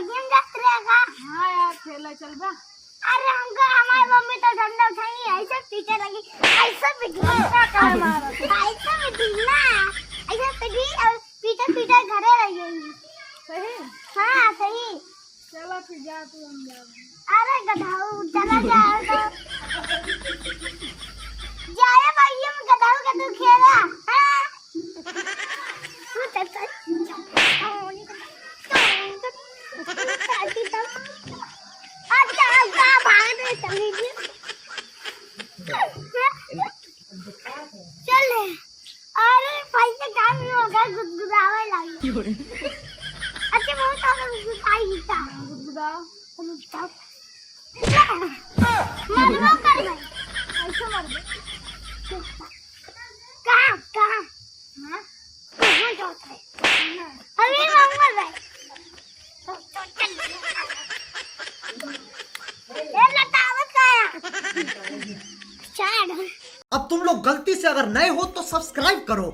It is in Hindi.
गेम जात रहेगा। हाँ यार खेला चल बा। अरे हमको हमारी मम्मी तो डंडा उठाई ऐसे पीछे लगी ऐसे पिटी ऐसे पिटी ना ऐसे पिटी और पीछे पीछे घरे रह गई। सही। हाँ सही। चलो फिर जा तू हम जा। अरे गधाऊ चला जाएगा। जाए भाई हम गधाऊ का तू खेला। हाँ? तू चल चल अरे पैसे काम नहीं होगा गुदगुदावे लगी। अच्छा बहुत सारा गुदगुदाई हिस्सा गुदगुदाओ। मरवा कर गए ऐसे मर दे। कहाँ कहाँ हाँ कहाँ जाता है अभी मर गए ये लटावत का अब तुम लोग गलती से अगर नए हो तो सब्सक्राइब करो।